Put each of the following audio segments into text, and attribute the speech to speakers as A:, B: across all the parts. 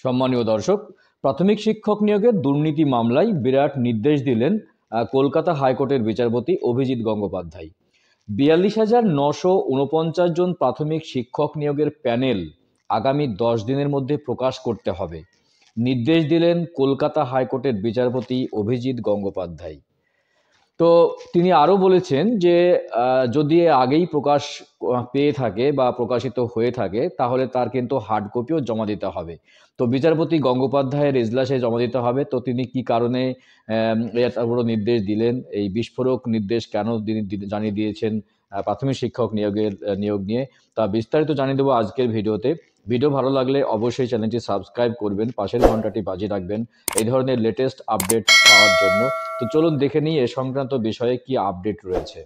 A: সম্মানীয় দর্শক, প্রাথমিক শিক্ষক নিয়োগের দুর্নীতি মামলায় বিরাট নির্দেশ দিলেন কলকাতা হাইকোর্টের বিচারপতি অভিজিৎ গঙ্গোপাধ্যায়। ৪২,৯৪৯ জন প্রাথমিক শিক্ষক নিয়োগের প্যানেল আগামী 10 দিনের মধ্যে প্রকাশ করতে হবে, নির্দেশ দিলেন কলকাতা হাইকোর্টের বিচারপতি অভিজিৎ গঙ্গোপাধ্যায়। তো তিনি আরও বলেছেন যে যদি আগেই প্রকাশ পেয়ে থাকে বা প্রকাশিত হয়ে থাকে তাহলে তার কিন্তু হার্ড কপিও জমা দিতে হবে। তো বিচারপতি গঙ্গোপাধ্যায়ের এজলাসে জমা দিতে হবে। তো তিনি কি কারণে এত বড় নির্দেশ দিলেন, এই বিস্ফোরক নির্দেশ কেন তিনি জানিয়ে দিয়েছেন প্রাথমিক শিক্ষক নিয়োগ নিয়ে, তা বিস্তারিত জানিয়ে দেবো আজকের ভিডিওতে। ভিডিও ভালো লাগলে অবশ্যই চ্যানেলটি সাবস্ক্রাইব করবেন, পাশের ঘন্টাটি বাজিয়ে রাখবেন এই ধরনের লেটেস্ট আপডেট পাওয়ার জন্য। তো চলুন দেখে নিই এ সংক্রান্ত বিষয়ে কি আপডেট রয়েছে।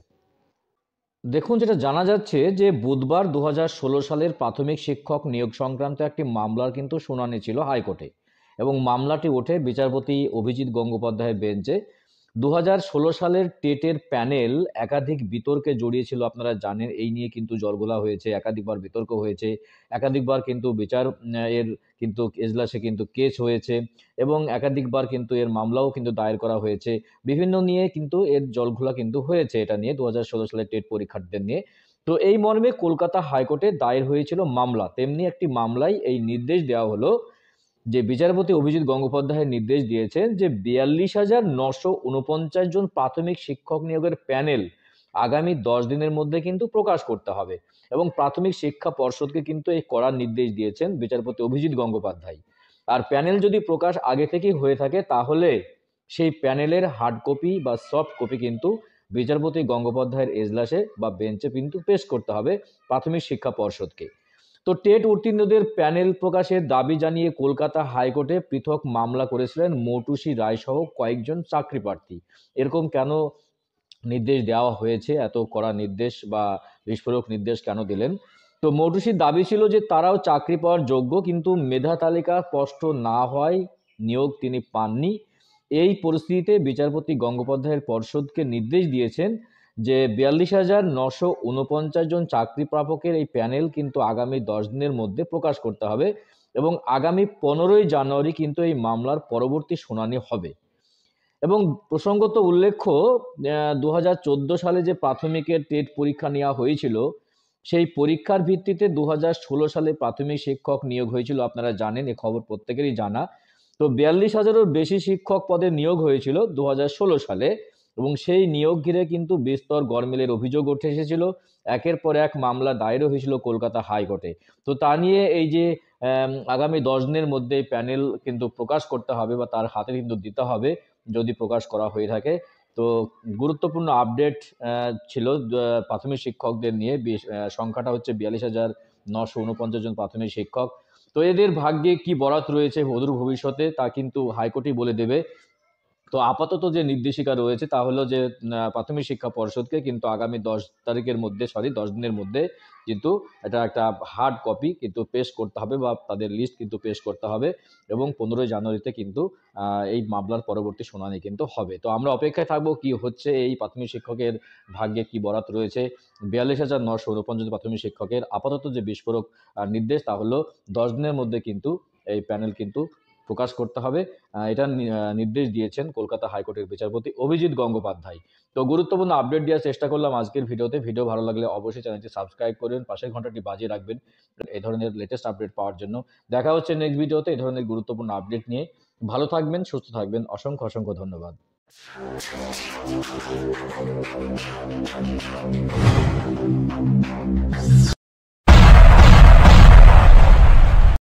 A: দেখুন, যেটা জানা যাচ্ছে যে বুধবার 2016 সালের প্রাথমিক শিক্ষক নিয়োগ সংক্রান্ত একটি মামলার কিন্তু শুনানি ছিল হাইকোর্টে, এবং মামলাটি ওঠে বিচারপতি অভিজিৎ গঙ্গোপাধ্যায়ের বেঞ্চে। 2016 সালের টেটের প্যানেল একাধিক বিতর্কে জড়িয়েছিল, আপনারা জানেন। এই নিয়ে কিন্তু জলঘোলা হয়েছে, একাধিকবার বিতর্ক হয়েছে, একাধিকবার কিন্তু বিচার এর কিন্তু এজলাসে কিন্তু কেস হয়েছে, এবং একাধিকবার কিন্তু এর মামলাও কিন্তু দায়ের করা হয়েছে। বিভিন্ন নিয়ে কিন্তু এর জলঘোলা কিন্তু হয়েছে এটা নিয়ে, 2016 সালের টেট পরীক্ষার্থীদের নিয়ে। তো এই মর্মে কলকাতা হাইকোর্টে দায়ের হয়েছিল মামলা। তেমনি একটি মামলায় এই নির্দেশ দেওয়া হলো যে বিচারপতি অভিজিৎ গঙ্গোপাধ্যায় নির্দেশ দিয়েছেন যে ৪২,৯৪৯ জন প্রাথমিক শিক্ষক নিয়োগের প্যানেল আগামী 10 দিনের মধ্যে কিন্তু প্রকাশ করতে হবে, এবং প্রাথমিক শিক্ষা পর্ষদকে কিন্তু এই করার নির্দেশ দিয়েছেন বিচারপতি অভিজিৎ গঙ্গোপাধ্যায়। আর প্যানেল যদি প্রকাশ আগে থেকেই হয়ে থাকে তাহলে সেই প্যানেলের হার্ড কপি বা সফট কপি কিন্তু বিচারপতি গঙ্গোপাধ্যায়ের এজলাসে বা বেঞ্চে কিন্তু পেশ করতে হবে প্রাথমিক শিক্ষা পর্ষদকে। তো টেট উত্তীর্ণদের প্যানেল প্রকাশের দাবি জানিয়ে কলকাতা হাইকোর্টে পৃথক মামলা করেছিলেন মৌটুসী রায় সহ কয়েকজন চাকরি প্রার্থী। এরকম কেন নির্দেশ দেওয়া হয়েছে, এত কড়া নির্দেশ বা বিস্ফোরক নির্দেশ কেন দিলেন? তো মৌটুসীর দাবি ছিল যে তারাও চাকরি পাওয়ার যোগ্য, কিন্তু মেধা তালিকা স্পষ্ট না হওয়ায় নিয়োগ তিনি পাননি। এই পরিস্থিতিতে বিচারপতি গঙ্গোপাধ্যায়ের পর্ষদকে নির্দেশ দিয়েছেন যে ৪২,৯৪৯ জন চাকরি প্রাপকের এই প্যানেল কিন্তু আগামী 10 দিনের মধ্যে প্রকাশ করতে হবে, এবং আগামী 15ই জানুয়ারি কিন্তু এই মামলার পরবর্তী শুনানি হবে। এবং প্রসঙ্গত উল্লেখ্য, 2014 সালে যে প্রাথমিকের টেট পরীক্ষা নেওয়া হয়েছিল, সেই পরীক্ষার ভিত্তিতে 2016 সালে প্রাথমিক শিক্ষক নিয়োগ হয়েছিল, আপনারা জানেন, এ খবর প্রত্যেকেরই জানা। তো 42,000-এরও বেশি শিক্ষক পদে নিয়োগ হয়েছিল 2016 সালে, এবং সেই নিয়োগ ঘিরে কিন্তু বিস্তর গরমিলের অভিযোগ উঠে এসেছিল। একের পর এক মামলা দায়েরও হয়েছিল কলকাতা হাইকোর্টে। তো তা নিয়ে এই যে আগামী 10 দিনের মধ্যে প্যানেল কিন্তু প্রকাশ করতে হবে বা তার হাতে কিন্তু দিতে হবে যদি প্রকাশ করা হয়ে থাকে। তো গুরুত্বপূর্ণ আপডেট ছিল প্রাথমিক শিক্ষকদের নিয়ে। সংখ্যাটা হচ্ছে ৪২,৯৪৯ জন প্রাথমিক শিক্ষক। তো এদের ভাগ্যে কি বরাত রয়েছে অদূর ভবিষ্যতে তা কিন্তু হাইকোর্টই বলে দেবে। তো আপাতত যে নির্দেশিকা রয়েছে তা হলো যে প্রাথমিক শিক্ষা পর্ষদকে কিন্তু আগামী 10 দিনের মধ্যে কিন্তু এটা একটা হার্ড কপি কিন্তু পেশ করতে হবে, বা তাদের লিস্ট কিন্তু পেশ করতে হবে, এবং 15ই জানুয়ারিতে কিন্তু এই মামলার পরবর্তী শুনানি কিন্তু হবে। তো আমরা অপেক্ষায় থাকবো কি হচ্ছে, এই প্রাথমিক শিক্ষকের ভাগ্যে কি বরাত রয়েছে। ৪২,৯৪৯ প্রাথমিক শিক্ষকের আপাতত যে বিস্ফোরক নির্দেশ তা হলো 10 দিনের মধ্যে কিন্তু এই প্যানেল কিন্তু প্রকাশ করতে হবে। এটা নির্দেশ দিয়েছেন কলকাতা হাইকোর্টের বিচারপতি অভিজিৎ গঙ্গোপাধ্যায়। তো গুরুত্বপূর্ণ আপডেট দেওয়ার চেষ্টা করলাম আজকের ভিডিওতে। ভিডিও ভালো লাগলে অবশ্যই চ্যানেলটি সাবস্ক্রাইব করবেন, পাশের ঘন্টাটি বাজিয়ে রাখবেন এই ধরনের লেটেস্ট আপডেট পাওয়ার জন্য। দেখা হচ্ছে নেক্সট ভিডিওতে এই ধরনের গুরুত্বপূর্ণ আপডেট নিয়ে। ভালো থাকবেন, সুস্থ থাকবেন। অসংখ্য অসংখ্য ধন্যবাদ।